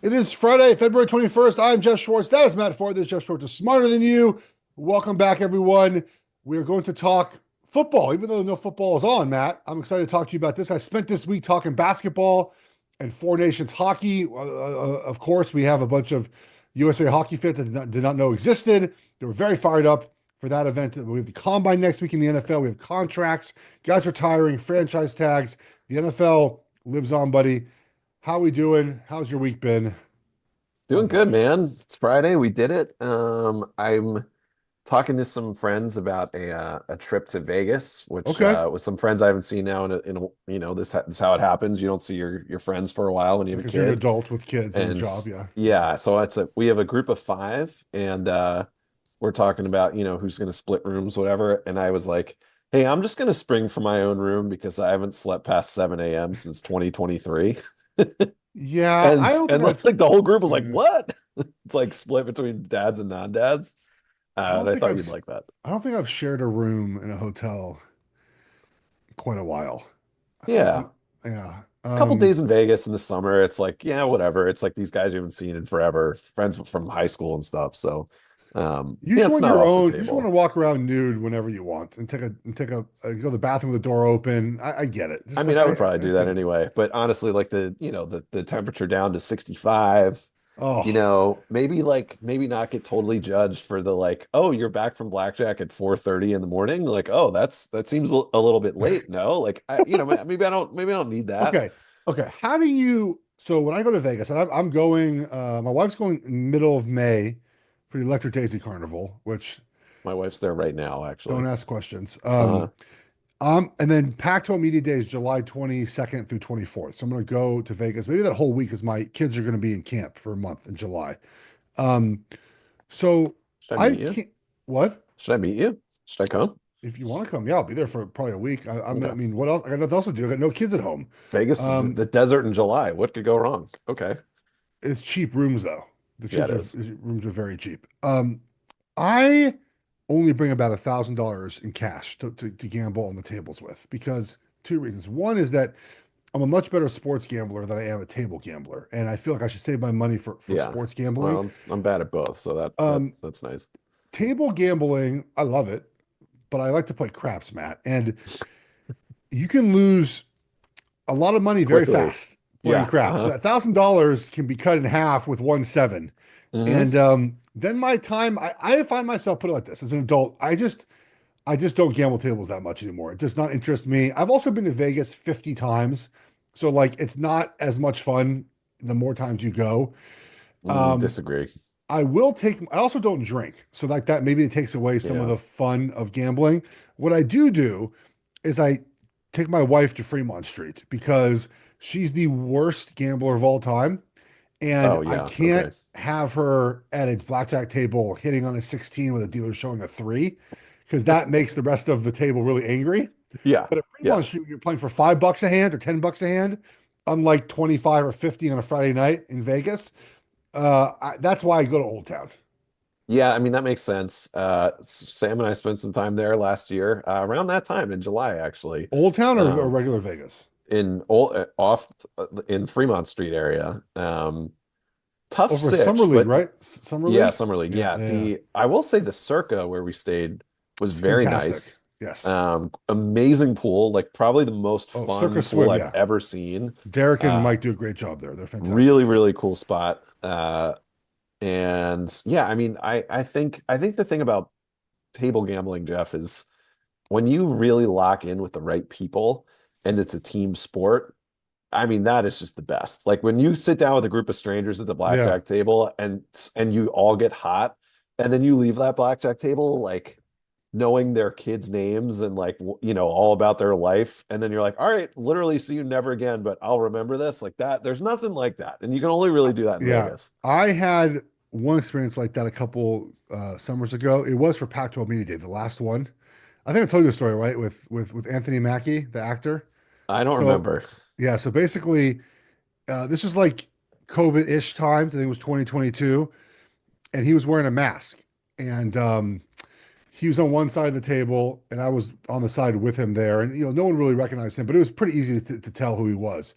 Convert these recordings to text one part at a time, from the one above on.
It is Friday, February 21st. I'm Geoff Schwartz. That is Matt Ford. This is Geoff Schwartz is smarter than you. Welcome back, everyone. We're going to talk football, even though no football is on, Matt. I'm excited to talk to you about this. I spent this week talking basketball and Four Nations hockey. Of course, we have a bunch of USA hockey fans that did not know existed. They were very fired up for that event. We have the combine next week in the NFL. We have contracts, guys retiring, franchise tags. The NFL lives on, buddy. How we doing? How's your week been? Doing How's good, life? man. It's Friday. We did it. I'm talking to some friends about a trip to Vegas, which Okay. with some friends I haven't seen now this is how it happens. You don't see your friends for a while when you have a Because you're an kid. adult with kids and a And job, yeah. yeah, so we have a group of five and we're talking about, who's gonna split rooms, whatever. And I was like, hey, I'm just gonna spring for my own room because I haven't slept past 7 a.m. since 2023. Yeah, And I don't think and I've like the whole group was like, yeah, "What?" It's like split between dads and non-dads. I And don't I think thought I've you'd like that. I don't think I've shared a room in a hotel in quite a while. Yeah. I'm yeah. A couple days in Vegas in the summer, it's like, yeah, whatever. It's like these guys you haven't seen in forever, friends from high school and stuff. So, You yeah, just it's want not your off the own. You just want to table. walk around nude whenever you want and go to the bathroom with the door open. I get it. I Just mean, like I I would probably do that understand it. anyway. But honestly, like the temperature down to 65, Oh, maybe not get totally judged for the like, oh, you're back from blackjack at 4:30 in the morning. Like, oh, that seems a little bit late. No, like maybe I don't need that. okay. Okay. How do you? So when I go to Vegas, and I'm going, my wife's going middle of May for the Electric Daisy Carnival, which My wife's there right now, don't actually. ask questions. Uh, And then Pac-12 Media Day is July 22nd through 24th. So I'm going to go to Vegas. Maybe that whole week because my kids are going to be in camp for a month in July. Um, so should I I meet you? can't. What? Should I meet you? Should I come? If you want to come, yeah, I'll be there for probably a week. I Okay. mean, what else? I got nothing else to do. I got no kids at home. Vegas, Um, the desert in July. What could go wrong? Okay. it's cheap rooms though. The Yeah, it chips are is. rooms are very cheap. I only bring about $1,000 in cash to gamble on the tables with because two reasons. One is that I'm a much better sports gambler than I am a table gambler, and I feel like I should save my money for Yeah. sports gambling. Well, I'm bad at both, so Um, that's nice. Table gambling, I love it, but I like to play craps, Matt, and you can lose a lot of money very Quickly. fast playing Yeah. craps. So Uh-huh. $1,000 can be cut in half with 1-7. Hmm. And then my time, I find myself put it like this as an adult. I just don't gamble tables that much anymore. It does not interest me. I've also been to Vegas 50 times. So like it's not as much fun the more times you go. Um, Disagree. I also don't drink. So like that maybe it takes away some of Yeah. the fun of gambling. What I do is I take my wife to Fremont Street because she's the worst gambler of all time. And Oh, I yeah. can't Okay. have her at a blackjack table hitting on a 16 with a dealer showing a three because that makes the rest of the table really angry. Yeah. But at Yeah. Fremont Street, you're playing for $5 a hand or $10 a hand, unlike 25 or 50 on a Friday night in Vegas. That's why I go to Old Town. Yeah, I mean that makes sense. Sam and I spent some time there last year, around that time in July, actually. Old Town or Um, regular Vegas? in old off in Fremont Street area. Tough Over Summer sitch, League, but right? Summer yeah, League? Summer League. Yeah, Yeah, yeah, yeah. the I will say the Circa where we stayed was very Fantastic. nice. Yes. Amazing pool, like probably the most Oh, fun Circus pool Swim, I've yeah. ever seen. Derek and Uh, Mike do a great job there. They're really, fantastic. really cool spot. And yeah, I mean, I think the thing about table gambling, Jeff, is when you really lock in with the right people and it's a team sport. I mean, that is just the best. Like when you sit down with a group of strangers at the Yeah. blackjack table and you all get hot, and then you leave that blackjack table like knowing their kids' names and like all about their life, and then you're like, all right, literally see you never again, but I'll remember this like that. There's nothing like that, and you can only really do that in Yeah. Vegas. I had one experience like that a couple summers ago. It was for Pac-12 Media Day, the last one. I think I told you the story, right? With Anthony Mackie, the actor. I don't So remember. yeah, so basically, this was like COVID-ish times. I think it was 2022, and he was wearing a mask, and he was on one side of the table, and I was on the side with him there, and no one really recognized him, but it was pretty easy to tell who he was.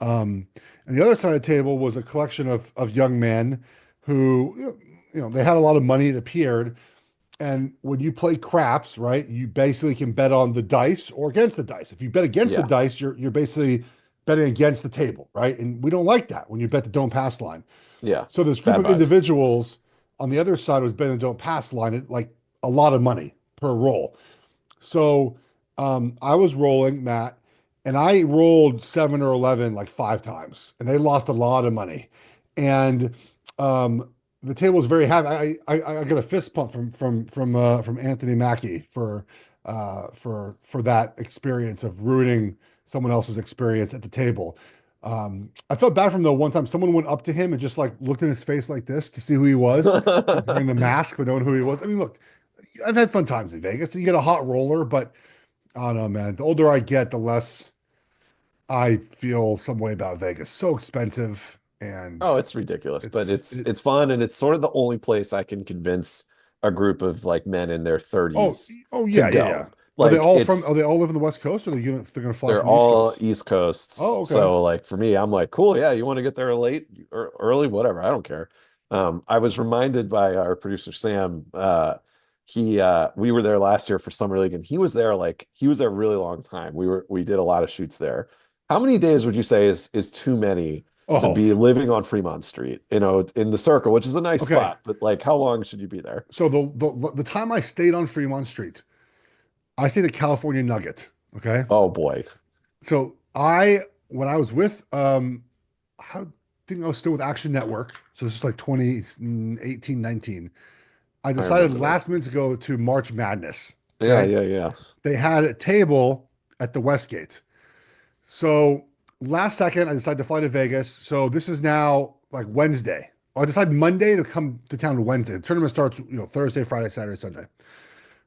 Um, And the other side of the table was a collection of young men who, they had a lot of money, it appeared. And when you play craps, right, you basically can bet on the dice or against the dice. If you bet against the Yeah. dice, you're basically betting against the table, right? And we don't like that when you bet the don't pass line. Yeah. So this group Bad of vibes. individuals on the other side was betting the don't pass line at like a lot of money per roll. So I was rolling, Matt, and I rolled 7 or 11 like 5 times, and they lost a lot of money. And the table was very happy. I got a fist pump from Anthony Mackie for that experience of ruining someone else's experience at the table. I felt bad for him though. One time, someone went up to him and just like looked in his face like this to see who he was. He was wearing the mask, but knowing who he was. I mean, look, I've had fun times in Vegas. You get a hot roller, but I don't know, man. The older I get, the less I feel some way about Vegas. So expensive, and Oh, it's ridiculous, but it's it. it's fun and it's sort of the only place I can convince a group of like men in their Oh, 30s oh to yeah, yeah, yeah. go. Like Are it's they all live in the West Coast, or they're gonna fly they're from the East all Coast? East Coasts. Oh, okay. So like for me, I'm like, cool, yeah, you want to get there late or early, whatever, I don't care. I was reminded by our producer Sam, we were there last year for Summer League and he was there a really long time. We did a lot of shoots there. How many days would you say is too many to Oh, be living on Fremont Street, in the Circle, which is a nice okay. spot, but like how long should you be there? So the time I stayed on Fremont Street, I stayed at California Nugget. Okay. Oh boy, So when I was with I think I was still with Action Network. So this is like 2018, 19. I I decided remember this. last minute to go to March Madness. Yeah, Okay. yeah, yeah. They had a table at the Westgate. So last second, I decided to fly to Vegas. So this is now like Wednesday. I decided Monday to come to town Wednesday. The tournament starts, Thursday, Friday, Saturday, Sunday.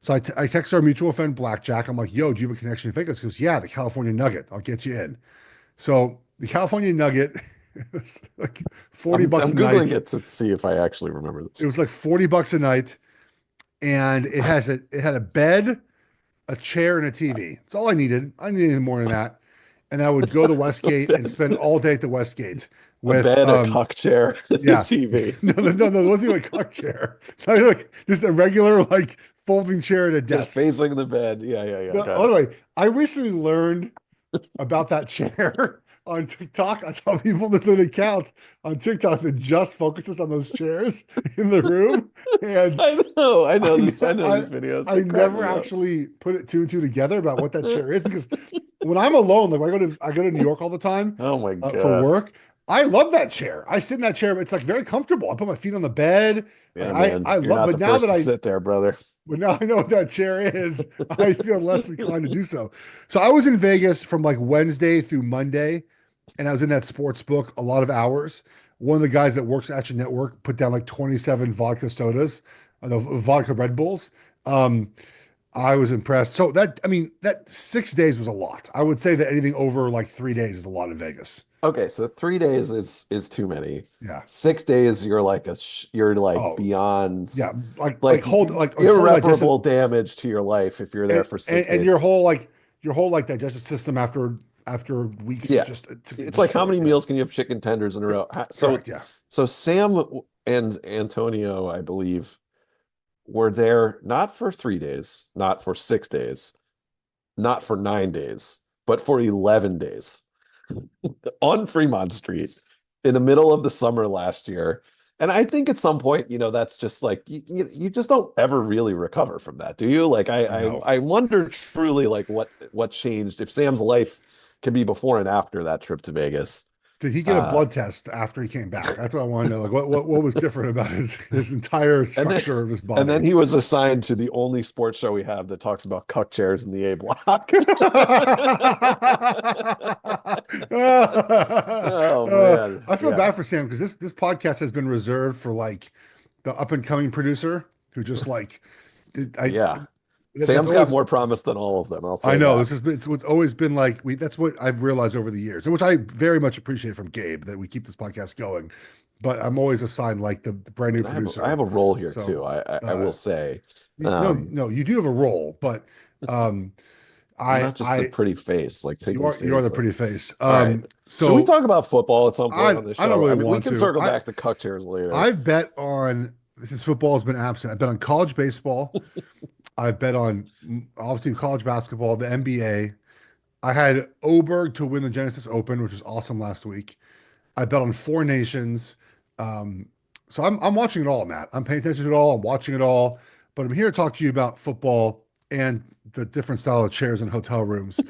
So I text our mutual friend Blackjack. I'm like, yo, do you have a connection in Vegas? He goes, yeah, the California Nugget. I'll get you in. So the California Nugget was like 40 bucks I'm a Googling night. it to see if I actually remember It this. was like 40 bucks a night. And it had a bed, a chair, and a TV. It's all I needed. I didn't need any more than that. And I would go to A Westgate and bed, spend all day at the Westgate a with bed, a cock chair, and a yeah. TV. No, it wasn't even a cock chair. Like just a regular like folding chair and a Just desk. facing the bed. Yeah, yeah, yeah. No, Got it. anyway, I recently learned about that chair on TikTok. I saw people that's an account on TikTok that just focuses on those chairs in the room. And I know I, this. I know I, these videos. I They crack never me up. actually put it two and two together about what that chair is because when I'm alone, like when I go to New York all the time Oh my for God. work, I love that chair. I sit in that chair, but it's like very comfortable. I put my feet on the bed. Like Yeah, man. I You're love, not the first to sit there, brother. but now I know what that chair is, I feel less inclined to do so. So I was in Vegas from like Wednesday through Monday, and I was in that sports book a lot of hours. One of the guys that works at Action Network put down like 27 vodka sodas, the vodka Red Bulls. Um, I was impressed. So I mean, that 6 days was a lot. I would say that anything over like 3 days is a lot in Vegas. Okay, so 3 days is too many. Yeah. 6 days, you're like Oh, beyond yeah. like Like hold digestive irreparable damage to your life if you're there for six and days. your whole like digestive system after weeks is Yeah, just it's like how destroyed. many Yeah. meals can you have chicken tenders in a row? Correct. Yeah. So Sam and Antonio, I believe, were there not for 3 days, not for 6 days, not for 9 days, but for 11 days on Fremont Street in the middle of the summer last year. And I think at some point, that's just like you just don't ever really recover from that, do you? Like No. I wonder truly like what changed if Sam's life could be before and after that trip to Vegas. Did he get a Uh, blood test after he came back? That's what I want to know. Like what was different about his entire and then structure of his and body? then he was assigned to the only sports show we have that talks about cuck chairs in the A block. Oh man. I feel Yeah. bad for Sam because this podcast has been reserved for like the up and coming producer who just like I Yeah. that's Sam's got always more promise than all of them, I'll I say know that. this has been it's what's always been like we that's what I've realized over the years, and which I very much appreciate from Gabe that we keep this podcast going. But I'm always assigned like the brand new And I have producer. a role here So too. I uh will say. no, Um, no, you do have a role, but um I'm I not just a I pretty face. Like, take me you are the seriously. pretty face. All right. Should we So talk about football at some point on this I don't show? really I mean, we want can to. circle back to cuck chairs later. I've bet on since football has been absent. I've bet on college baseball. I've bet on obviously college basketball, the NBA. I had Oberg to win the Genesis Open, which was awesome last week. I bet on Four Nations. Um, so I'm watching it all, Matt. I'm paying attention to it all. I'm watching it all. But I'm here to talk to you about football and the different style of chairs in hotel rooms.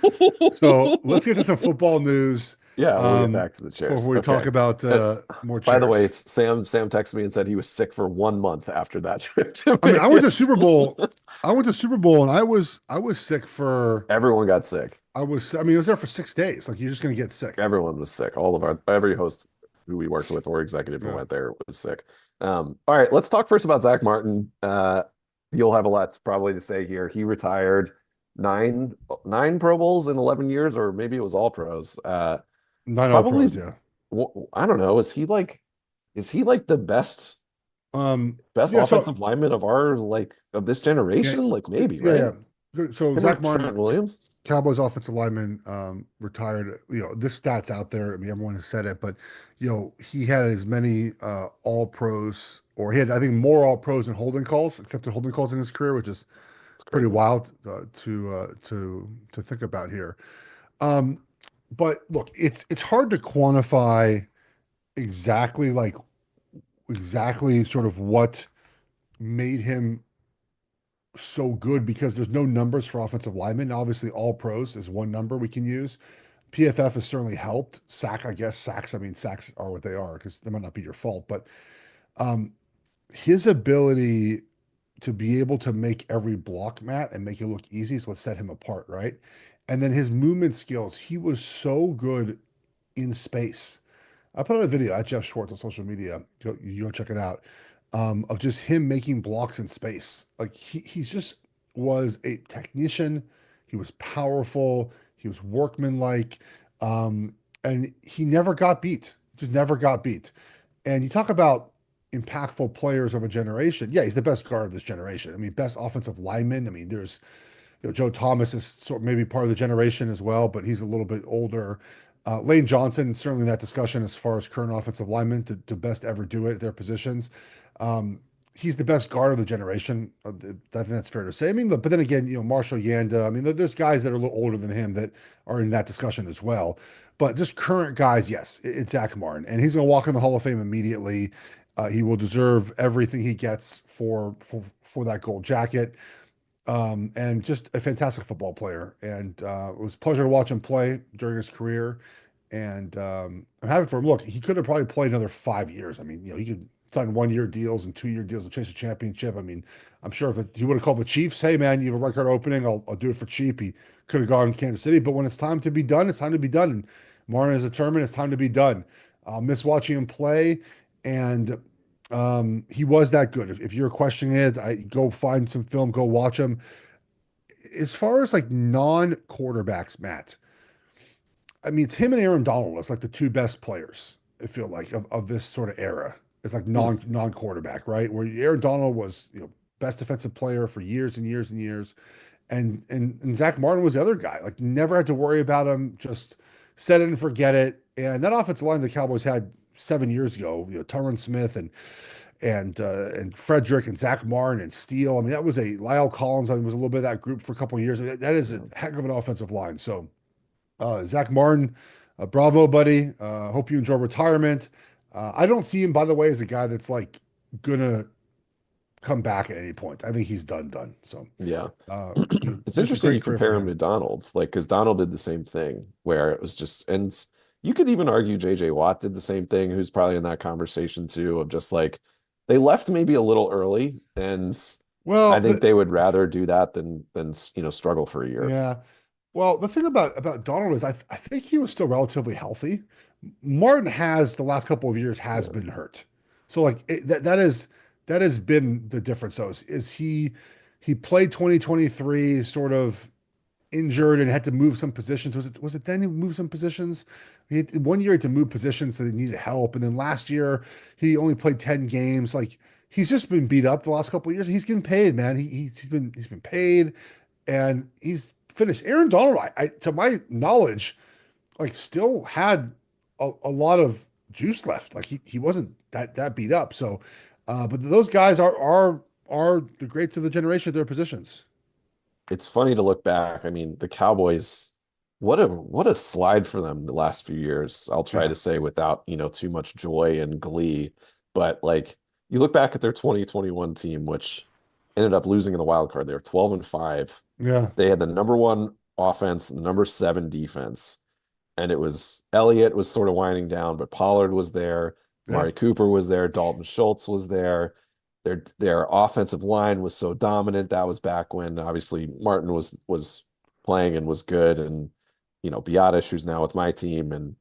So let's get to some football news Yeah, we'll get back to the before chairs. we talk Okay. about Uh, more by the way, chairs. it's Sam texted me and said he was sick for 1 month after that trip to I mean, I went to Vegas. Super Bowl. I went to Super Bowl and I was sick for Everyone got sick. I mean, I was there for 6 days. Like you're just gonna get sick. Everyone was sick. All of our every host who we worked with or executive who Yeah. went there was sick. All right, let's talk first about Zach Martin. You'll have a lot probably to say here. He retired nine Pro Bowls in 11 years, or maybe it was all pros. Nine all pros, Probably, yeah. I don't know. Is he like the best Yeah, so offensive lineman of our of this yeah, generation? Like maybe, yeah, right? yeah. So Him or Zach Martin, Trent Williams? Cowboys offensive lineman, retired. This stat's out there. I mean, everyone has said it, but he had as many all pros, or he had, I think, more all pros than holding calls, accepted holding calls in his career, which is It's pretty crazy. wild to think about here. Um, but look, it's hard to quantify exactly exactly sort of what made him so good because there's no numbers for offensive linemen. Obviously, all pros is one number we can use. PFF has certainly helped. I guess sacks. I mean, sacks are what they are because they might not be your fault, but um, his ability to be able to make every block, Matt, and make it look easy is what set him apart, right? And then his movement skills. He was so good in space. I put out a video at Geoff Schwartz on social media. You go check it out. Of just him making blocks in space. Like he's just was a technician. He was powerful. He was workmanlike, and he never got beat. Just never got beat. And you talk about impactful players of a generation. Yeah, he's the best guard of this generation. I mean, best offensive lineman. I mean, there's Joe Thomas is sort of maybe part of the generation as well, but he's a little bit older. Lane Johnson, certainly in that discussion as far as current offensive linemen to best ever do it at their positions. Um, he's the best guard of the generation. I think that's fair to say. I mean, look, but then again, Marshall Yanda. I mean, there's guys that are a little older than him that are in that discussion as well. But just current guys, yes, it's Zach Martin, and he's going to walk in the Hall of Fame immediately. He will deserve everything he gets for that gold jacket, and just a fantastic football player. And it was a pleasure to watch him play during his career. And I'm happy for him. Look, he could have probably played another 5 years. I mean, he could sign 1 year deals and 2 year deals to chase a championship. I mean, I'm sure if he would have called the Chiefs, hey man, you have a record opening, I'll do it for cheap. He could have gone to Kansas City. But when it's time to be done, it's time to be done. And Martin is determined it's time to be done. I'll miss watching him play. And he was that good. If you're questioning it, go find some film, go watch him. As far as like non-quarterbacks, Matt, I mean, it's him and Aaron Donald as like the two best players, I feel like, of this sort of era. It's like Hmm. non-quarterback, right? Where Aaron Donald was, best defensive player for years and years and years. And Zach Martin was the other guy. Like never had to worry about him, just set it and forget it. And that offensive line the Cowboys had 7 years ago, Tyron Smith and Frederick and Zach Martin and Steele. I mean, that was a Lyle Collins. I think was a little bit of that group for a couple of years. That is a Yeah. heck of an offensive line. So Zach Martin, bravo, buddy. Hope you enjoy retirement. I don't see him, by the way, as a guy that's like gonna come back at any point. I think he's done. So Yeah. uh, It's just a interesting great you career for compare him him. to Donald's, like, because Donald did the same thing where it was just, and you could even argue JJ Watt did the same thing, who's probably in that conversation too, of just like they left maybe a little early, and I Well, think they would rather do that than struggle for a year. yeah. Well, the thing about Donald is I think he was still relatively healthy. Martin has the last couple of years has Yeah. been hurt. So like that has been the difference though. Is he played 2023 sort of injured and had to move some positions. Was it then he moved some positions? He had, 1 year he had to move positions so they needed help. And then last year he only played 10 games. Like he's just been beat up the last couple of years. He's getting paid, man. He's been paid and he's finish. Aaron Donald, to my knowledge, like still had a lot of juice left. Like he wasn't that beat up. So, but those guys are the greats of the generation at their positions. It's funny to look back. I mean, the Cowboys, what a slide for them the last few years. I'll try Yeah, to say without, too much joy and glee. But like you look back at their 2021 team, which ended up losing in the wild card. They were 12-5. yeah, They had the number one offense and the number seven defense. And it was Elliott was sort of winding down, but Pollard was there, yeah, Mari Cooper was there, Dalton Schultz was there. Their offensive line was so dominant. That was back when obviously Martin was playing and was good, and Biotish, who's now with my team, and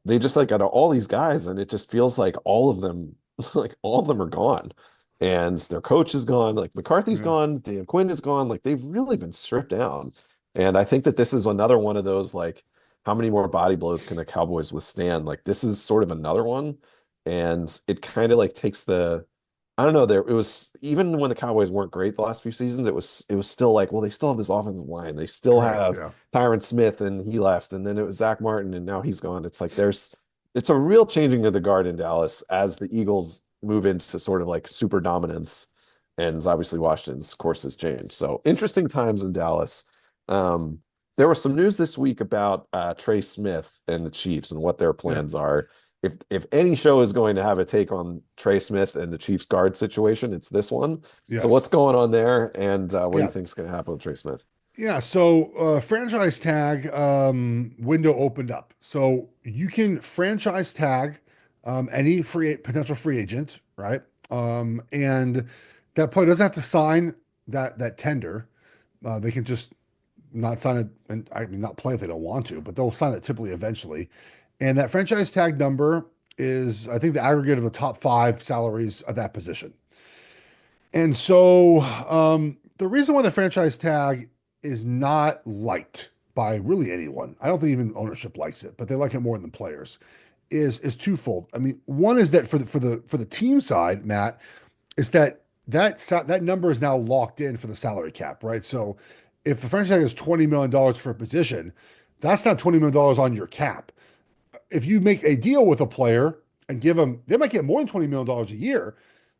they just like got all these guys, and it just feels like all of them, like all of them are gone, and their coach is gone, like McCarthy's yeah, gone, Dan Quinn is gone, like they've really been stripped down, and I think that this is another one of those like how many more body blows can the Cowboys withstand? Like this is sort of another one, and it kind of like takes the I don't know. It was even when the Cowboys weren't great the last few seasons, it was still like, well, they still have this offensive line. They still correct. have Yeah, Tyron Smith and he left, and then it was Zach Martin and now he's gone. It's like it's a real changing of the guard in Dallas as the Eagles move into sort of like super dominance, and obviously Washington's course has changed. So interesting times in Dallas. Um, there was some news this week about Trey Smith and the Chiefs and what their yeah, plans are. If any show is going to have a take on Trey Smith and the Chiefs guard situation, it's this one. So what's yes, going on there, and what do you yeah. think is going to happen with Trey Smith? Yeah, so franchise tag window opened up. So you can franchise tag any potential free agent, right? And that player doesn't have to sign that tender. They can just not sign it, and I mean not play if they don't want to, but they'll sign it typically eventually. And that franchise tag number is, I think, the aggregate of the top five salaries of that position. And so the reason why the franchise tag is not liked by really anyone, I don't think even ownership likes it, but they like it more than players, is twofold. I mean, one is that for the team side, Matt, is that number is now locked in for the salary cap, right? So if the franchise tag is $20 million for a position, that's not $20 million on your cap. If you make a deal with a player and give them, they might get more than $20 million a year,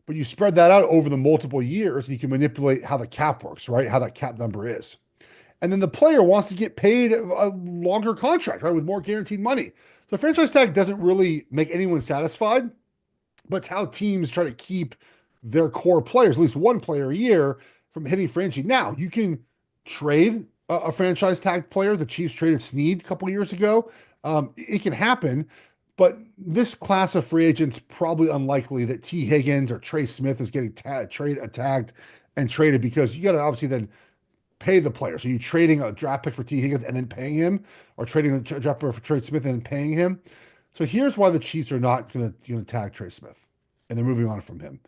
but you spread that out over the multiple years and you can manipulate how the cap works, right? How that cap number is. And then the player wants to get paid a longer contract, right? With more guaranteed money. The franchise tag doesn't really make anyone satisfied, but it's how teams try to keep their core players, at least one player a year, from hitting franchise. Now, you can trade a franchise tag player. The Chiefs traded Snead a couple of years ago. It can happen, but this class of free agents probably unlikely that T. Higgins or Trey Smith is getting tagged and traded, because you got to obviously then pay the player. So you trading a draft pick for T. Higgins and then paying him, or trading a draft pick for Trey Smith and then paying him. So here's why the Chiefs are not going to tag Trey Smith, and they're moving on from him.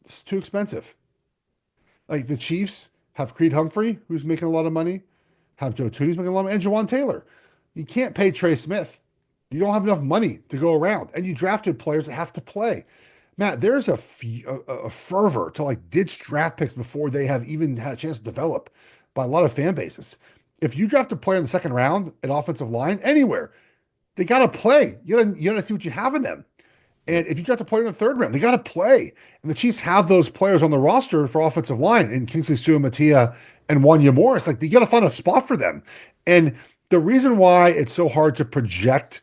It's too expensive. Like the Chiefs have Creed Humphrey, who's making a lot of money, have Joe Tooney's making a lot of money, and Jawan Taylor. You can't pay Trey Smith. You don't have enough money to go around, and you drafted players that have to play. Matt, there's a fervor to like ditch draft picks before they have even had a chance to develop by a lot of fan bases. If you draft a player in the second round, an offensive line, anywhere, they got to play. You gotta see what you have in them. And if you got to play in the third round, they got to play. And the Chiefs have those players on the roster for offensive line in Kingsley Suamatia and Wanya Morris. Like, you got to find a spot for them. And the reason why it's so hard to project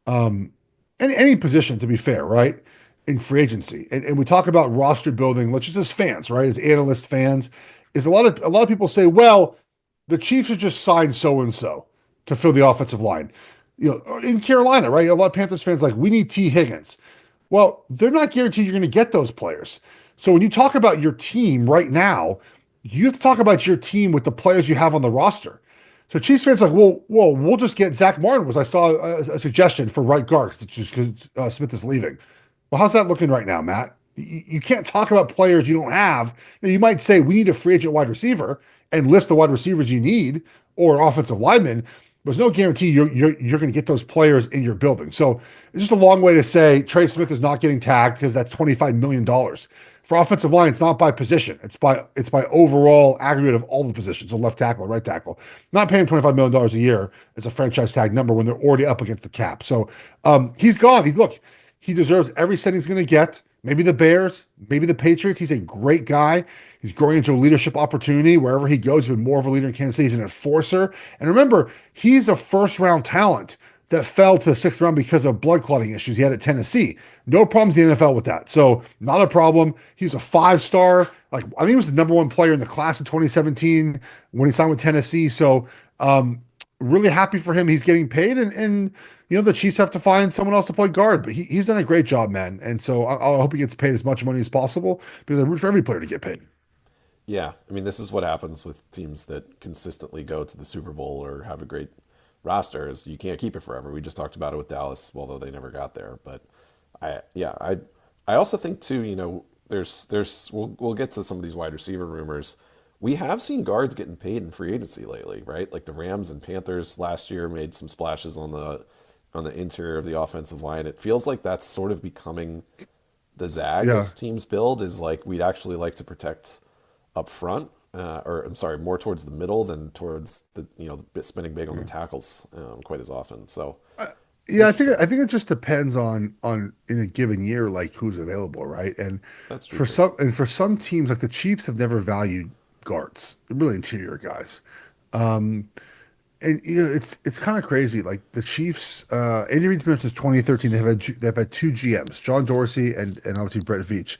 any position, to be fair, right, in free agency, and we talk about roster building, let's just as fans, right, as analyst fans, is a lot of people say, well, the Chiefs have just signed so and so to fill the offensive line. In Carolina, right, a lot of Panthers fans like, we need T. Higgins. Well, they're not guaranteed you're going to get those players. So when you talk about your team right now, you have to talk about your team with the players you have on the roster. So Chiefs fans are like, well, we'll just get Zach Martin. I saw a suggestion for right guard just because Smith is leaving. Well, how's that looking right now, Matt? You can't talk about players you don't have. Now, you might say we need a free agent wide receiver and list the wide receivers you need, or offensive linemen. There's no guarantee you're going to get those players in your building. So it's just a long way to say Trey Smith is not getting tagged because that's $25 million. For offensive line, it's not by position. It's by overall aggregate of all the positions. So left tackle, right tackle. Not paying $25 million a year as a franchise tag number when they're already up against the cap. So he's gone. He deserves every cent he's going to get. Maybe the Bears, maybe the Patriots. He's a great guy. He's growing into a leadership opportunity wherever he goes. He's been more of a leader in Kansas City. He's an enforcer. And remember, he's a first round talent that fell to the sixth round because of blood clotting issues he had at Tennessee. No problems in the NFL with that. So not a problem. He's a 5-star. Like I think he was the number one player in the class of 2017 when he signed with Tennessee. So really happy for him. He's getting paid, and the Chiefs have to find someone else to play guard. But he's done a great job, man. And so I hope he gets paid as much money as possible because I root for every player to get paid. Yeah, I mean, this is what happens with teams that consistently go to the Super Bowl or have a great roster. Is you can't keep it forever. We just talked about it with Dallas, although they never got there. But I also think too, we'll get to some of these wide receiver rumors. We have seen guards getting paid in free agency lately, right? Like the Rams and Panthers last year made some splashes on the interior of the offensive line. It feels like that's sort of becoming the zag Yeah. as teams build. Is like we'd actually like to protect up front, or I'm sorry, more towards the middle than towards spending big on the tackles quite as often. So Yeah, interesting. I think it just depends on in a given year, like who's available, right? And That's true for too. some teams, like the Chiefs have never valued guards, really interior guys. Um, and it's kind of crazy. Like the Chiefs, Andy Reid's been since 2013. They've had two GMs, John Dorsey and obviously Brett Veach.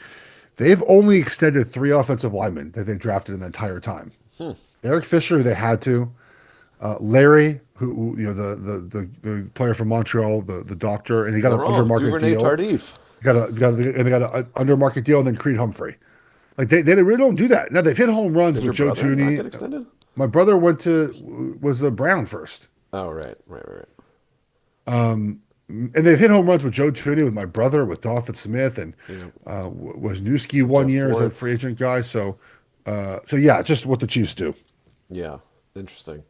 They've only extended three offensive linemen that they drafted in the entire time. Eric Fisher, who they had to. Larry, who the player from Montreal, the doctor, and he got an under Laurent market Duvernay deal. Tardif. And they got an under market deal, and then Creed Humphrey. Like they really don't do that. Now they've hit home runs Did with your Joe brother not Tooney. get extended? My brother was a Brown first. Oh, right. And they've hit home runs with Joe Tooney, with my brother, with Dolphin Smith, and Yeah. was Newski one Geoff year as a Schwartz. free agent guy. So yeah, just what the Chiefs do. Yeah, interesting.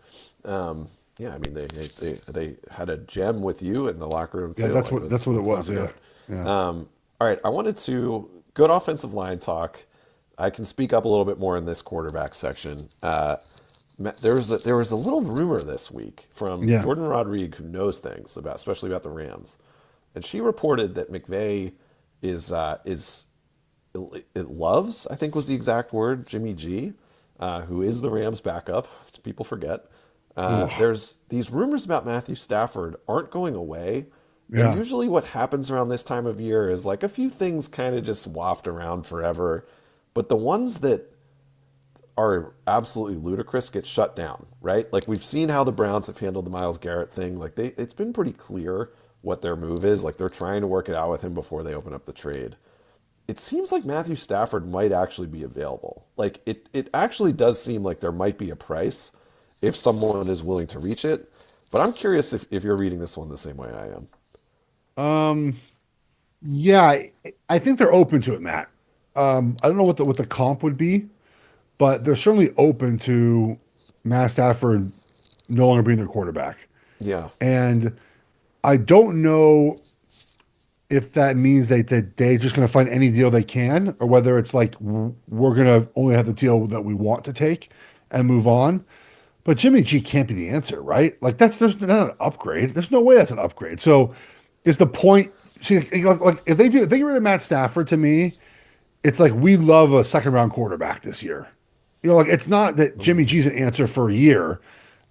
Yeah, I mean they had a gem with you in the locker room Yeah, too. that's Like what it let's not was. Yeah, forget. yeah, All right, I wanted to good offensive line talk. I can speak up a little bit more in this quarterback section. There was a little rumor this week from yeah. Jordan Rodriguez, who knows things about, especially about the Rams, and she reported that McVay is it loves, I think was the exact word, Jimmy G, who is the Rams' backup. As people forget. Ooh, There's these rumors about Matthew Stafford aren't going away. And yeah. usually what happens around this time of year is like a few things kind of just waft around forever. But the ones that are absolutely ludicrous get shut down, right? Like we've seen how the Browns have handled the Myles Garrett thing. Like it's been pretty clear what their move is. Like they're trying to work it out with him before they open up the trade. It seems like Matthew Stafford might actually be available. Like it actually does seem like there might be a price if someone is willing to reach it. But I'm curious if you're reading this one the same way I am. Um, yeah, I think they're open to it, Matt. I don't know what the comp would be, but they're certainly open to Matt Stafford no longer being their quarterback. Yeah. And I don't know if that means that they're just going to find any deal they can, or whether it's like we're going to only have the deal that we want to take and move on. But Jimmy G can't be the answer, right? Like there's not an upgrade. There's no way that's an upgrade. So is the point? See, like if they get rid of Matt Stafford, to me, it's like we love a second round quarterback this year. Like it's not that Jimmy G's an answer for a year.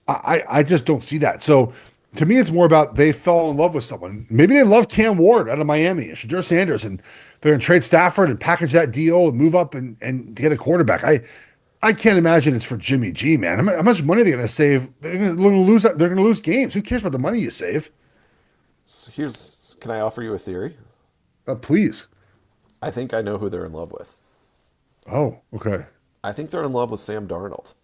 I just don't see that. So to me, it's more about they fell in love with someone. Maybe they love Cam Ward out of Miami, and Shadur Sanders, and they're going to trade Stafford and package that deal and move up and get a quarterback. I can't imagine it's for Jimmy G, man. How much money are they going to save? They're going to lose. They're going to lose games. Who cares about the money you save? So can I offer you a theory? Please. I think I know who they're in love with. Oh, okay. I think they're in love with Sam Darnold.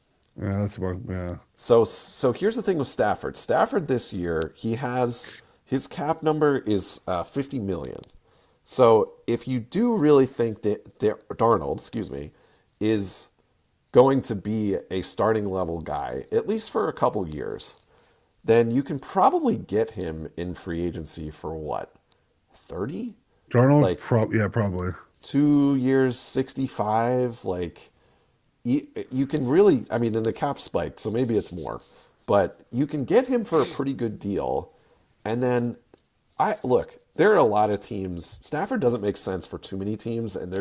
Yeah, that's about yeah. So here's the thing with Stafford. Stafford this year, he has his cap number is 50 million. So if you do really think Darnold, excuse me, is going to be a starting level guy, at least for a couple years, then you can probably get him in free agency for what, 30? Darnold, Like yeah, probably. 2 years, 65. Like you can really, I mean, and the cap spiked, so maybe it's more, but you can get him for a pretty good deal. And then there are a lot of teams. Stafford doesn't make sense for too many teams, and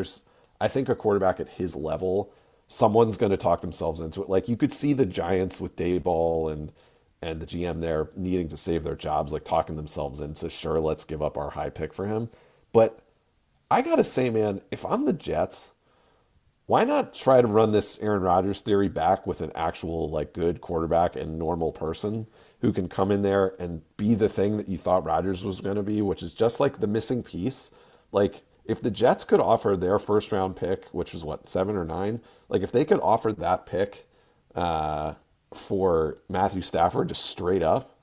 I think a quarterback at his level, someone's going to talk themselves into it. Like you could see the Giants with Dayball and the GM there needing to save their jobs, like talking themselves into, sure, let's give up our high pick for him. But I gotta say, man, if I'm the Jets, why not try to run this Aaron Rodgers theory back with an actual like good quarterback and normal person who can come in there and be the thing that you thought Rodgers was going to be, which is just like the missing piece. Like if the Jets could offer their first round pick, which was what, 7 or 9, like if they could offer that pick for Matthew Stafford just straight up,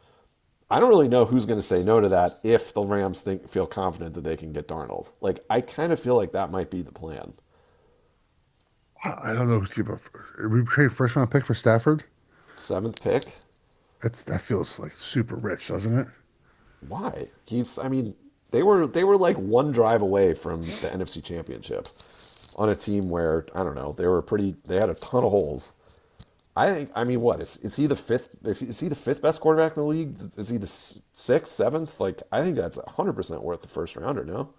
I don't really know who's going to say no to that if the Rams feel confident that they can get Darnold. Like I kind of feel like that might be the plan. I don't know who's give up. We trade first round pick for Stafford. 7th pick. That feels like super rich, doesn't it? Why? I mean, they were like one drive away from the NFC Championship on a team where, I don't know, they had a ton of holes. I mean, what is he the fifth? Is he the fifth best quarterback in the league? Is he the sixth, seventh? Like, I think that's 100% worth the first rounder. No,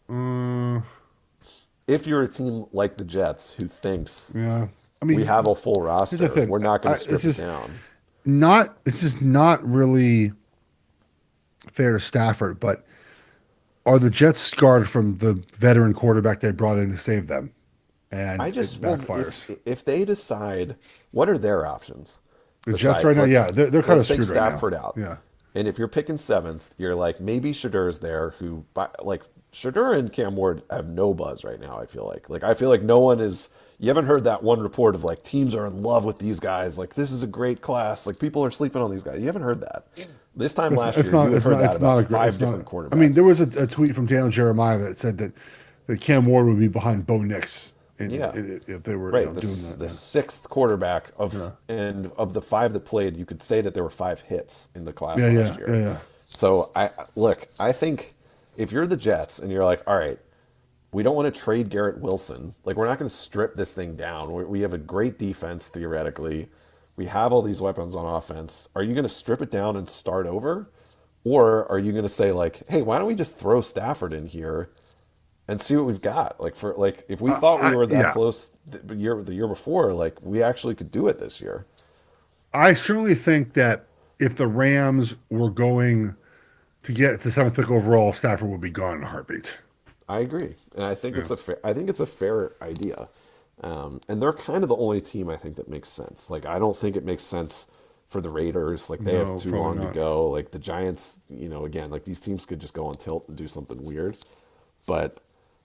Um, if you're a team like the Jets who thinks yeah. I we mean, have a full here's the roster, thing. we're not going to It's strip it just down. not. It's just not really fair to Stafford. But are the Jets scarred from the veteran quarterback they brought in to save them, and I it just well, backfires? if they decide, what are their options The Jets right besides now, yeah, they're kind of let's take screwed right now. Stafford out, Yeah. and if you're picking 7th, you're like maybe Shadur's there, like Shadur and Cam Ward have no buzz right now. I feel like no one is. You haven't heard that one report of like teams are in love with these guys. Like this is a great class. Like people are sleeping on these guys. You haven't heard that. This time last year, you had heard that about five different I mean, quarterbacks. there was a tweet from Daniel Jeremiah that said that Cam Ward would be behind Bo Nix Yeah. if they were Right, doing that. the Yeah. 6th quarterback Yeah. and of the 5 that played, you could say that there were 5 hits in the class Yeah, last yeah, year. yeah, yeah. So I think if you're the Jets and you're like, all right, we don't want to trade Garrett Wilson, like we're not going to strip this thing down. We have a great defense theoretically. We have all these weapons on offense. Are you going to strip it down and start over, or are you going to say like, hey, why don't we just throw Stafford in here and see what we've got. If we thought we were that Yeah, close the year before, like we actually could do it this year. I certainly think that if the Rams were going to get the seventh pick overall, Stafford would be gone in a heartbeat. I agree, and I think Yeah. it's a fair idea. And they're kind of the only team I think that makes sense. Like I don't think it makes sense for the Raiders. Like they have No, too probably long to not. go. Like the Giants, again, like these teams could just go on tilt and do something weird. But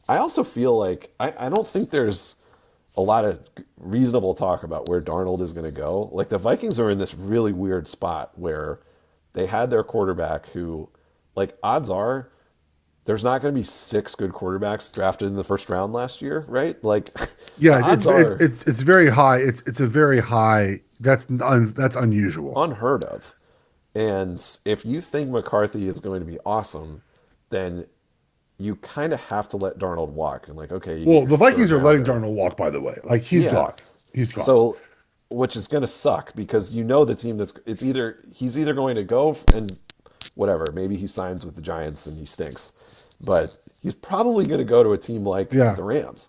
I also feel like I don't think there's a lot of reasonable talk about where Darnold is going to go. Like the Vikings are in this really weird spot where they had their quarterback who, like, odds are there's not going to be 6 good quarterbacks drafted in the first round last year, right? Like the Yeah, odds are it's very high. It's a very high. That's unusual. unheard of. And if you think McCarthy is going to be awesome, then you kind of have to let Darnold walk. And like, okay, you get Well, your the third Vikings are letting rounder. Darnold walk. By the way, like he's Yeah. gone. He's gone. So, which is going to suck because the team he's either going to go and whatever, maybe he signs with the Giants and he stinks, but he's probably going to go to a team like Yeah. the Rams,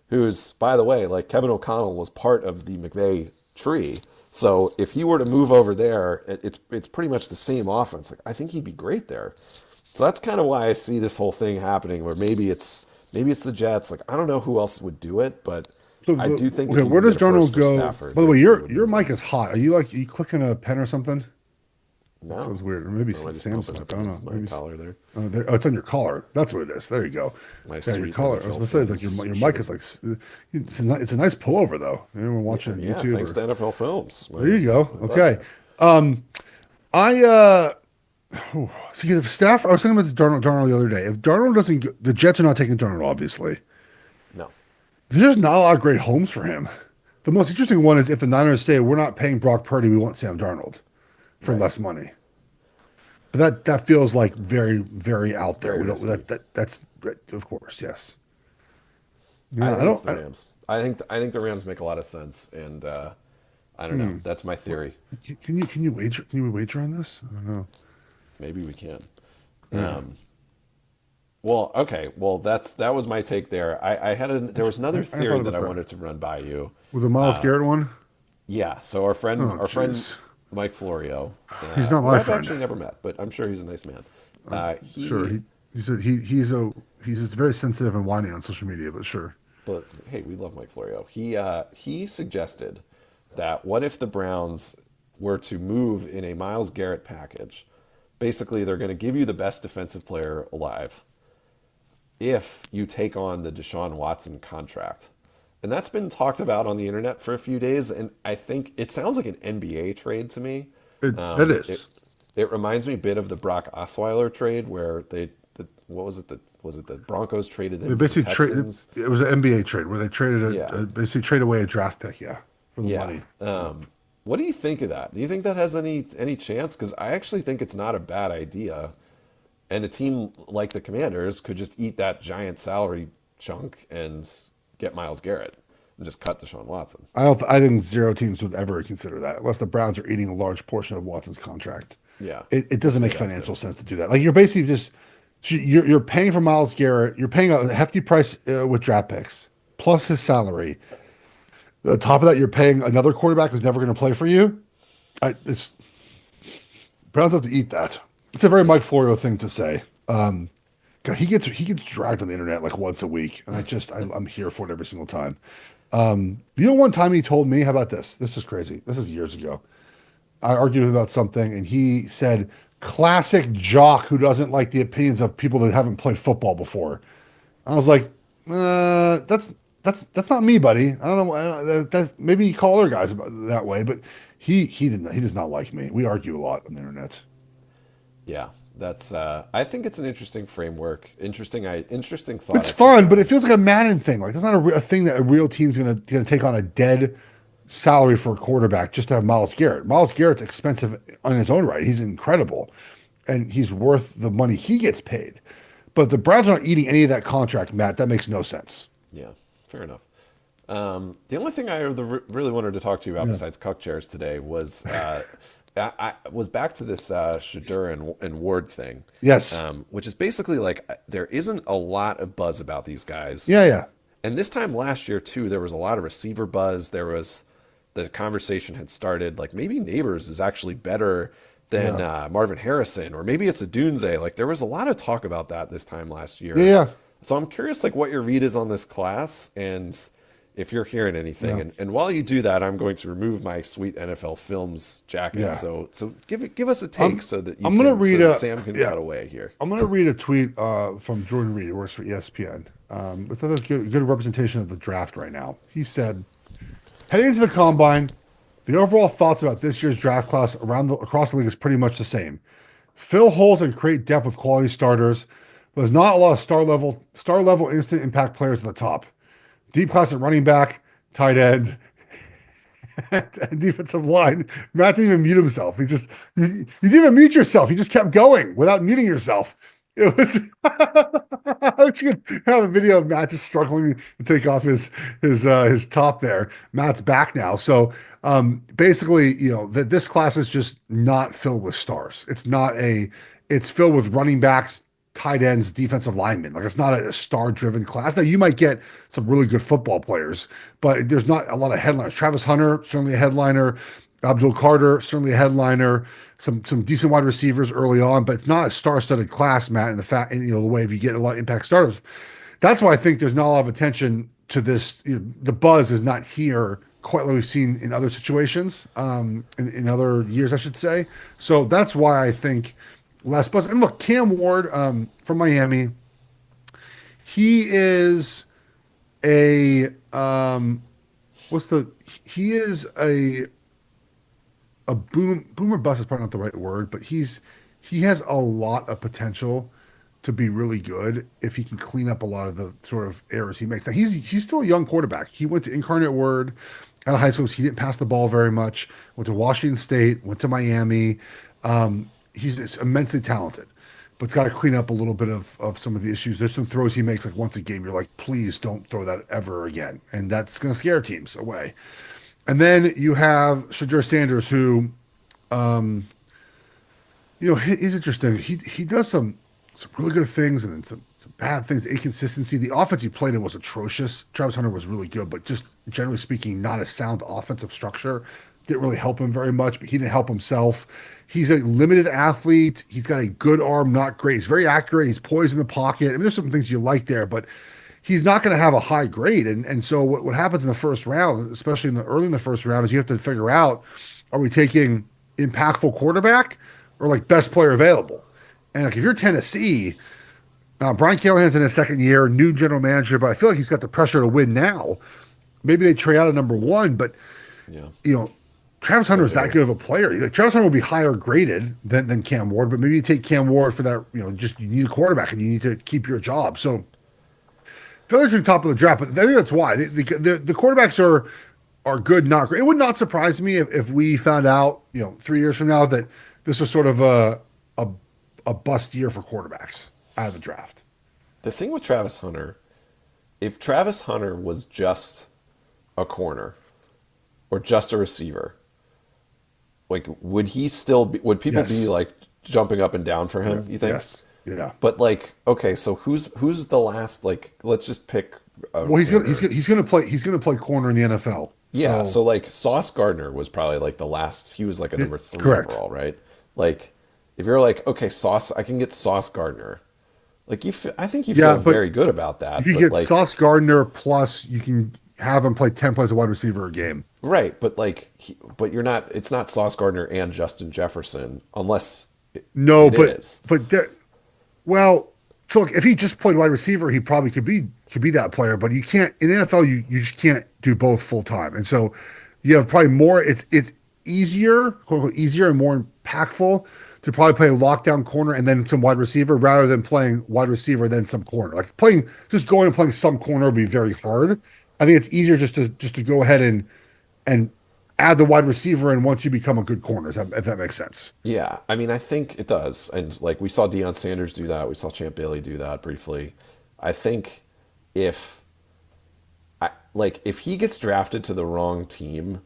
who's, by the way, like Kevin O'Connell was part of the McVay tree. So if he were to move over there, it's pretty much the same offense. Like I think he'd be great there. So that's kind of why I see this whole thing happening. Where maybe it's the Jets. Like I don't know who else would do it, but So I do think if okay, you where can does get a first Darnold for go? Stafford, By the way, they would your move mic him. is hot. Are you clicking a pen or something? That No, sounds weird. Or maybe no, I just Sam's opened mic. up I don't against know. my collar there. It's on your collar. That's what it is. There you go. My Yeah, your sweet collar. I was NFL gonna say it's like Films your mic shirt. is like it's a nice pullover though. Anyone watching on Yeah, YouTube thanks or to NFL Films. there you go. My Okay. budget. I see if Staff. I was thinking about this Darnold the other day. If Darnold doesn't, the Jets are not taking Darnold. Obviously, No, there's just not a lot of great homes for him. The most interesting one is if the Niners say we're not paying Brock Purdy, we want Sam Darnold for right. less money. But that feels like very out there. Very We don't risky. that's Of course, yes. I Yeah, I think it's don't. the Rams. I think the Rams make a lot of sense, and I don't know. Hmm. That's my theory. Can you wager on this? I don't know. Maybe we can. Yeah. Well, okay. Well, that was my take there. There was another I thought theory that about I that wanted to run by you. with the Miles Garrett one. Yeah. So our friend Oh, our friend jeez. Mike Florio, He's not who my I've friend. actually never met, but I'm sure he's a nice man. Sure, He he's just very sensitive and whiny on social media, but sure. But hey, we love Mike Florio. He suggested that what if the Browns were to move in a Miles Garrett package? Basically, they're going to give you the best defensive player alive if you take on the Deshaun Watson contract. And that's been talked about on the internet for a few days, and I think it sounds like an NBA trade to me. It It is. it reminds me a bit of the Brock Osweiler trade, where what was it, the Broncos traded They him to the basically traded. Texans. It was an NBA trade where they traded Yeah, basically trade away a draft pick, yeah, for the yeah. money. What do you think of that? Do you think that has any chance? Because I actually think it's not a bad idea, and a team like the Commanders could just eat that giant salary chunk and get Miles Garrett and just cut Deshaun Watson. I don't. I think zero teams would ever consider that unless the Browns are eating a large portion of Watson's contract. Yeah, It which doesn't make they'd have to. financial sense to do that. Like you're basically just you're paying for Miles Garrett. You're paying a hefty price with draft picks plus his salary. On top of that, you're paying another quarterback who's never going to play for you. It's Browns have to eat that. It's a very Yeah, Mike Florio thing to say. God, he gets dragged on the internet like once a week, and I'm here for it every single time. One time he told me, how about this? This is crazy. This is years ago. I argued about something, and he said, "Classic jock who doesn't like the opinions of people that haven't played football before." I was like, that's not me, buddy. I don't know. Maybe you call other guys about that way, but he does not like me. We argue a lot on the internet. yeah. That's. I think it's an interesting framework. Interesting thought It's fun, but it exercise. feels like a Madden thing. Like that's not a thing that a real team's gonna take on a dead salary for a quarterback just to have Miles Garrett. Miles Garrett's expensive on his own right. He's incredible, and he's worth the money he gets paid. But the Browns aren't eating any of that contract, Matt. That makes no sense. Yeah, fair enough. The only thing I really wanted to talk to you about Yeah. besides cuck chairs today was I was back to this Shadur and Ward thing, Yes. which is basically like there isn't a lot of buzz about these guys. Yeah. Yeah. And this time last year too, there was a lot of receiver buzz. There was the conversation had started like maybe Neighbors is actually better than Yeah. Marvin Harrison, or maybe it's a Dunze. Like there was a lot of talk about that this time last Yeah. year. Yeah. So I'm curious, like, what your read is on this class, and if you're hearing anything. Yeah. And while you do that, I'm going to remove my sweet NFL Films jacket. Yeah. So give us a I'm take so that I'm gonna so read that a Sam can yeah. cut away here. I'm gonna read a tweet from Jordan Reed, who works for ESPN. It's another good representation of the draft right now. He said, heading into the combine, the overall thoughts about this year's draft class across the league is pretty much the same. Fill holes and create depth with quality starters, but there's not a lot of star level instant impact players at the top. Deep class at running back, tight end, and defensive line. Matt didn't even mute himself. You didn't even mute yourself. You just kept going without muting yourself. It was I wish you could have a video of Matt just struggling to take off his top there. Matt's back now. So basically, that this class is just not filled with stars. It's filled with running backs, tight ends, defensive linemen. Like it's not a star-driven class. Now you might get some really good football players, but there's not a lot of headliners. Travis Hunter, certainly a headliner. Abdul Carter, certainly a headliner. Some decent wide receivers early on, but it's not a star-studded class, Matt. And the way if you get a lot of impact starters, that's why I think there's not a lot of attention to this. The buzz is not here quite like we've seen in other situations, in other years, I should say. So that's why I think less buzz. And look, Cam Ward from Miami, he is a he is a boomer bust is probably not the right word, but he has a lot of potential to be really good if he can clean up a lot of the sort of errors he makes. Now he's still a young quarterback. He went to Incarnate Word out of high school. So he didn't pass the ball very much. Went to Washington State. Went to Miami. He's immensely talented, but it's got to clean up a little bit of some of the issues. There's some throws he makes like once a game. You're like, please don't throw that ever again, and that's going to scare teams away. And then you have Shadur Sanders, who, um, he's interesting. He does some really good things and then some bad things. The inconsistency. The offense he played in was atrocious. Travis Hunter was really good, but just generally speaking, not a sound offensive structure. Didn't really help him very much, but he didn't help himself. He's a limited athlete. He's got a good arm, not great. He's very accurate. He's poised in the pocket. I mean, there's some things you like there, but he's not going to have a high grade. And so what happens in the first round, especially early in the first round, is you have to figure out, are we taking impactful quarterback or like best player available? And like if you're Tennessee, Brian Callahan's in his second year, new general manager, but I feel like he's got the pressure to win now. Maybe they trade out of number one, but Yeah. Travis Hunter is that good of a player. Like, Travis Hunter will be higher graded than Cam Ward, but maybe you take Cam Ward for that. Just you need a quarterback and you need to keep your job. So, Phillies are top of the draft, but I think that's why the quarterbacks are good, not great. It would not surprise me if we found out, 3 years from now that this was sort of a bust year for quarterbacks out of the draft. The thing with Travis Hunter, if Travis Hunter was just a corner or just a receiver, like would he still be, would people Yes. be like jumping up and down for him, you think? Yes. Yeah. But like, okay, so who's the last, like, let's just pick a Well, corner. he's gonna play corner in the NFL. Yeah, So so like Sauce Gardner was probably like the last, he was like a number 3 correct. overall, right? Like if you're like, okay, I can get Sauce Gardner. Like I think you Yeah, feel but very good about that, if you but get like Sauce Gardner plus, you can have him play 10 plays a wide receiver a game. right, but like but you're not, it's not Sauce Gardner and Justin Jefferson unless No, it is. but there, well, so look, if he just played wide receiver, he probably could be that player. But you can't in the NFL. You just can't do both full time, and so you have probably more. It's easier, quote unquote, easier and more impactful to probably play a lockdown corner and then some wide receiver rather than playing wide receiver then some corner. Like just going and playing some corner would be very hard. I think it's easier just to go ahead and add the wide receiver in once you become a good corner, if that makes sense. Yeah, I mean, I think it does. And like we saw Deion Sanders do that. We saw Champ Bailey do that briefly. I think if if he gets drafted to the wrong team,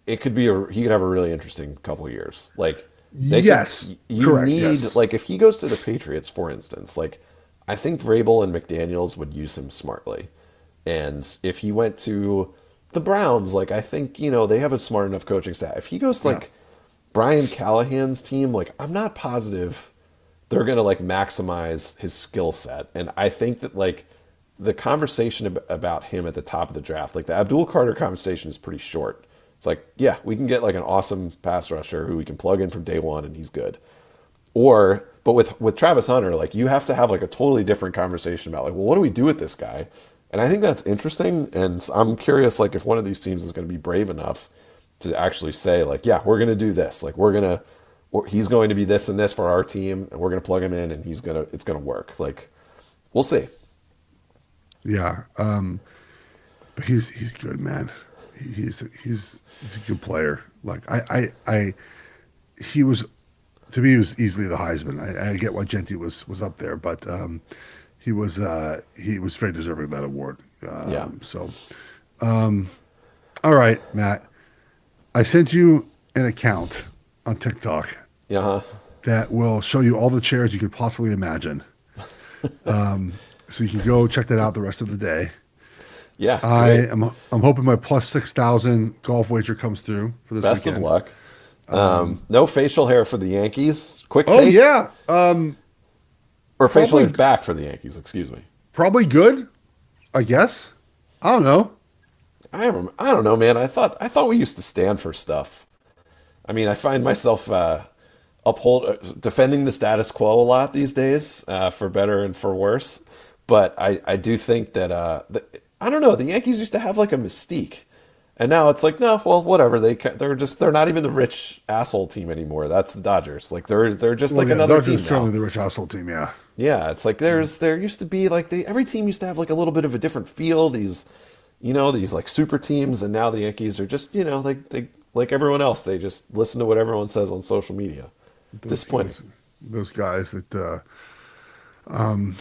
it could be he could have a really interesting couple of years. Like Yes, you correct. need Yes. like if he goes to the Patriots, for instance, like I think Vrabel and McDaniels would use him smartly. And if he went to the Browns, like I think, they have a smart enough coaching staff. If he goes to like Brian Callahan's team, like I'm not positive they're gonna like maximize his skill set. And I think that like the conversation about him at the top of the draft, like the Abdul Carter conversation is pretty short. It's like, yeah, we can get like an awesome pass rusher who we can plug in from day one and he's good. But with Travis Hunter, like you have to have like a totally different conversation about like, well, what do we do with this guy? And I think that's interesting. And I'm curious, like if one of these teams is going to be brave enough to actually say like, yeah, we're going to do this. Like he's going to be this and this for our team and we're going to plug him in and it's going to work. Like we'll see. Yeah. But he's good, man. He's a good player. Like he was, to me, he was easily the Heisman. I get why Genty was up there, but he was very deserving of that award. Yeah. So, all right, Matt, I sent you an account on TikTok Yeah. that will show you all the chairs you could possibly imagine. So you can go check that out the rest of the day. Yeah. Great. I'm hoping my plus 6,000 golf wager comes through for this Best weekend. of luck. No facial hair for the Yankees. Quick Oh take. yeah, Or facial probably- hair back for the Yankees. Excuse me. probably good. I guess. I don't know. I don't know, man. I thought we used to stand for stuff. I mean, I find myself defending the status quo a lot these days, for better and for worse. But I do think that I don't know. The Yankees used to have like a mystique, and now it's like no, well, whatever. They're not even the rich asshole team anymore. That's the Dodgers. Like they're just like another Dodgers team certainly now. the rich asshole team. Yeah. Yeah, it's like there used to be like every team used to have like a little bit of a different feel. These like super teams, and now the Yankees are just like everyone else. They just listen to what everyone says on social media. Disappointing. those guys that um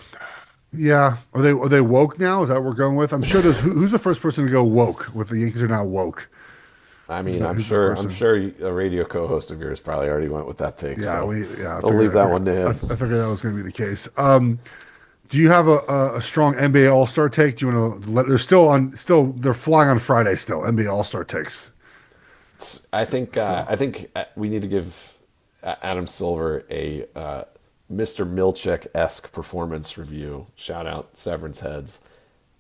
yeah. Are they woke now? Is that what we're going with? I'm sure there's who's the first person to go woke with the Yankees are now woke. I Who's mean, that I'm who's that sure I'm person? sure a radio co-host of yours probably already went with that take, Yeah, so I I'll leave figured that one to him. I figured that was going to be the case. Do you have a strong NBA All Star take? Do you want to let? They're still they're flying on Friday still. NBA All Star takes. I So think we need to give Adam Silver a Mr. Milchick-esque performance review. Shout out Severance Heads.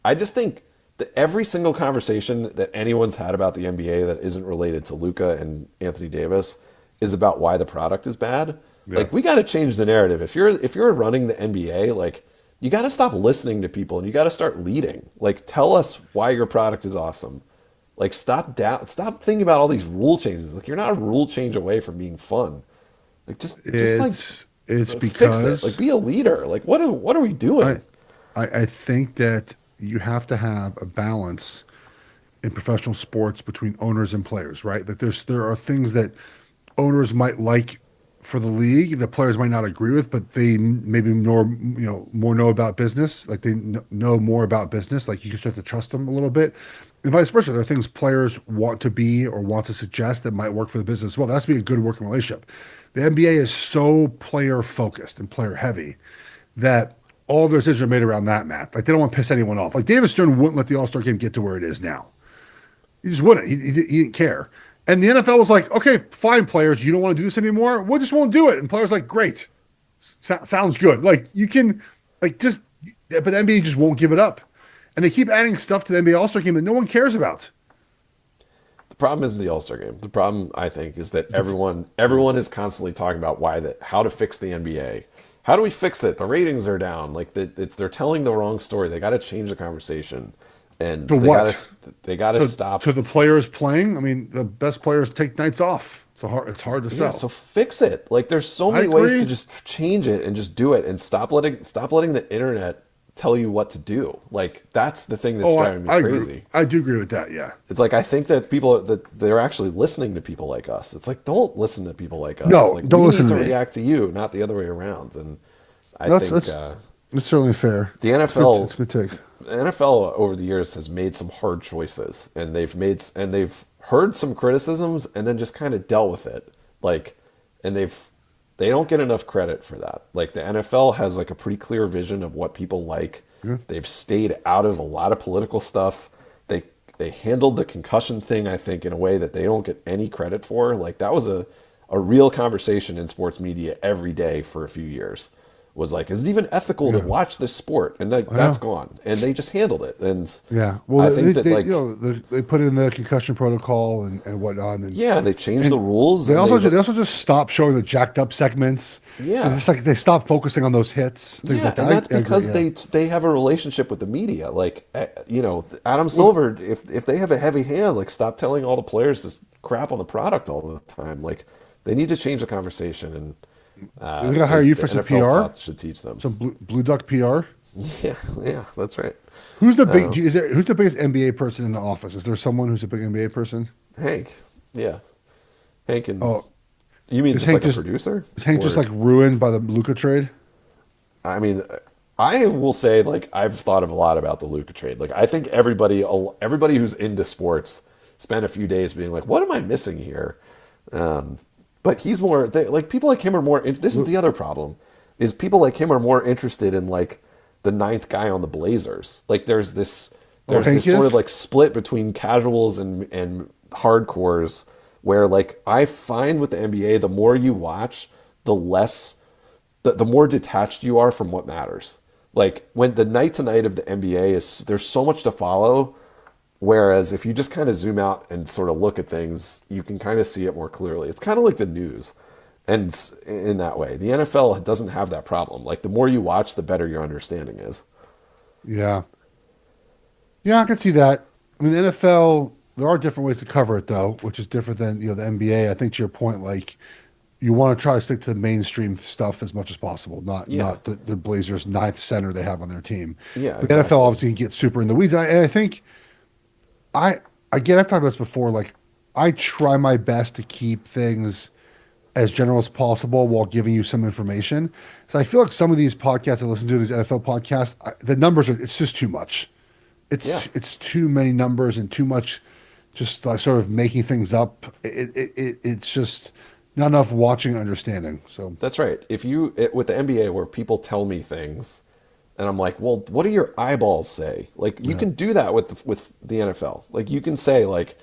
I just think that every single conversation that anyone's had about the NBA that isn't related to Luka and Anthony Davis is about why the product is bad. yeah, Like we got to change the narrative. If you're running the NBA, like you got to stop listening to people and you got to start leading. Like tell us why your product is awesome. Like stop thinking about all these rule changes. Like you're not a rule change away from being fun. Like just like it's fix it. Like because be a leader. Like what are we I doing? I think that you have to have a balance in professional sports between owners and players, right? That there are things that owners might like for the league, the players might not agree with, but they maybe more know about business. Like they know more about business. Like you can start to trust them a little bit, and vice versa. There are things players want to be or want to suggest that might work for the business as well. That has to be a good working relationship. The NBA is so player focused and player heavy that all their decisions are made around that, Matt. Like they don't want to piss anyone off. Like David Stern wouldn't let the All Star game get to where it is now. He just wouldn't. He didn't care. And the NFL was like, okay, fine, players, you don't want to do this anymore. We just won't do it. And players like, great, sounds good. Like you can, like just, but the NBA just won't give it up. And they keep adding stuff to the NBA All Star game that no one cares about. The problem isn't the All Star game. The problem, I think, is that everyone is constantly talking about how to fix the NBA. How do we fix it? The ratings are down. Like they're telling the wrong story. They got to change the conversation, and To what? they got to stop. To the players playing. I mean, the best players take nights off. It's hard to Yeah, sell. so fix it. Like there's so I many ways to agree. just change it and just do it, and stop letting the internet tell you what to do. Like that's the thing that's Oh, driving me I agree. crazy. I do agree with that. Yeah. It's like I think that people that they're actually listening to people like us. It's like don't listen to people like us. No, Like don't we listen need to to me. react to you, not the other way around. And I That's think that's that's certainly fair. the It's good. NFL, It's a good take. the NFL over the years has made some hard choices, and they've heard some criticisms and then just kind of dealt with it. Like, and they don't get enough credit for that. Like the NFL has like a pretty clear vision of what people like. Yeah. They've stayed out of a lot of political stuff. They they handled the concussion thing, I think, in a way that they don't get any credit for. Like that was a real conversation in sports media every day for a few years. Was like, is it even ethical to Yeah. watch this sport? And like I that's know. gone. And they just handled it. And Yeah. I Well, think that like they put in the concussion protocol and whatnot, yeah, they changed the and rules they and also they they also just stopped showing the jacked up segments. And yeah. it's like they stopped focusing on those hits, things Yeah, like that. and that's I agree. because Yeah. they have a relationship with the media. Like Adam Silver, if they have a heavy hand, like stop telling all the players to crap on the product all the time. Like they need to change the conversation, and They're gonna hire you the for some NFL PR, should teach them. some Blue Duck PR. Yeah, yeah, that's right. Who's the biggest NBA person in the office? Is there someone who's a big NBA person? Hank, yeah, Hank, and Oh, you mean is just Hank like a just producer, is Hank just or like ruined by the Luca trade? I mean, I will say like I've thought of a lot about the Luka trade. Like I think everybody who's into sports spent a few days being like, "What am I missing here?" But he's more like people like him are more. This is the other problem, is people like him are more interested in like the ninth guy on the Blazers. Like there's Hank this sort is? of like split between casuals and hardcores where like I find with the NBA, the more you watch, the less the more detached you are from what matters. Like when the night to night of the NBA is there's so much to follow. Whereas if you just kind of zoom out and sort of look at things, you can kind of see it more clearly. It's kind of like the news. And in that way, the NFL doesn't have that problem. Like the more you watch, the better your understanding is. Yeah, yeah, I can see that. I mean, the NFL, there are different ways to cover it though, which is different than the NBA. I think to your point, like you want to try to stick to the mainstream stuff as much as possible, not Yeah. the Blazers ninth center they have on their team. Yeah, But the NFL exactly. obviously can get super in the weeds, and I think I again I've talked about this before. Like I try my best to keep things as general as possible while giving you some information. So I feel like some of these podcasts I listen to, these NFL podcasts, the numbers are, it's just too much. It's too many numbers and too much just sort of making things up. It's just not enough watching and understanding. So That's right. With the NBA where people tell me things and I'm like, well, what do your eyeballs say? Like you can do that with the NFL. Like you can say like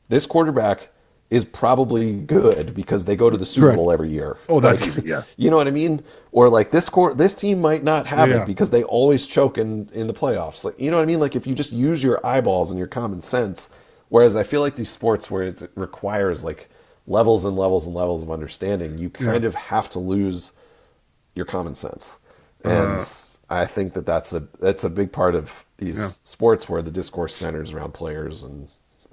this quarterback is probably good because they go to the Super Bowl every year. Oh, that's like, easy, yeah. You know what I mean? Or like this team might not have it because they always choke in the playoffs. Like you know what I mean? Like if you just use your eyeballs and your common sense. Whereas I feel like these sports where it requires like levels and levels and levels of understanding, you kind of have to lose your common sense. And I think that's a big part of these sports where the discourse centers around players and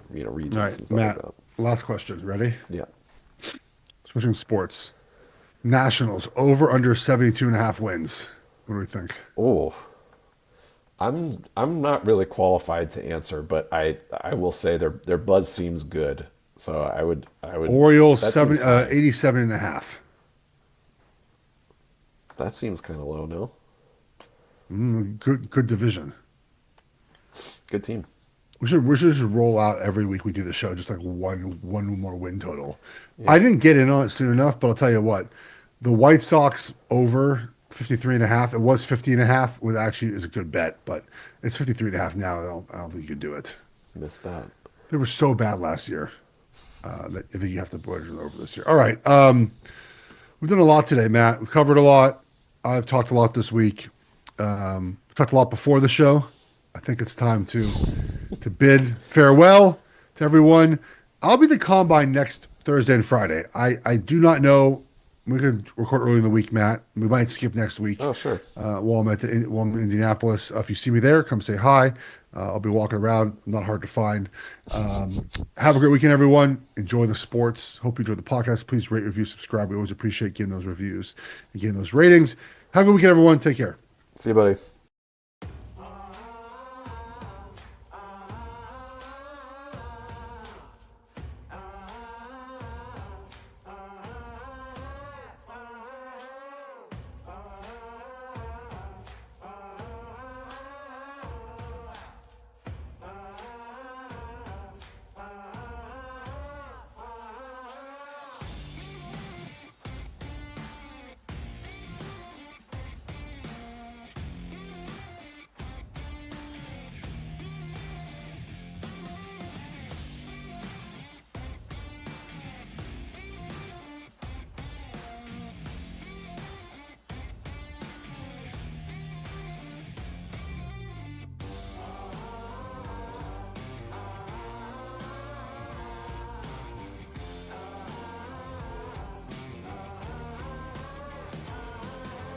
regions and stuff Matt, like that. last question. Ready? Yeah. Switching sports. Nationals over under 72.5 wins. What do we think? Oh, I'm not really qualified to answer, but I will say their buzz seems good. So I would Orioles 87.5. That seems kind of low, no? Good division. Good team. We should just roll out every week we do the show, just like one more win total. Yeah. I didn't get in on it soon enough, but I'll tell you what, the White Sox over 53.5. It was 50.5. Was actually is a good bet, but it's 53.5 now. I don't think you can do it. Missed that. They were so bad last year that I think you have to put it over this year. All right, we've done a lot today, Matt. We've covered a lot. I've talked a lot this week. Talked a lot before the show. I think it's time to bid farewell to everyone. I'll be at the Combine next Thursday and Friday. I do not know. We could record early in the week, Matt. We might skip next week. Oh, sure. While I'm in Indianapolis. If you see me there, come say hi. I'll be walking around. I'm not hard to find. Have a great weekend, everyone. Enjoy the sports. Hope you enjoyed the podcast. Please rate, review, subscribe. We always appreciate getting those reviews and getting those ratings. Have a good weekend, everyone. Take care. See you, buddy.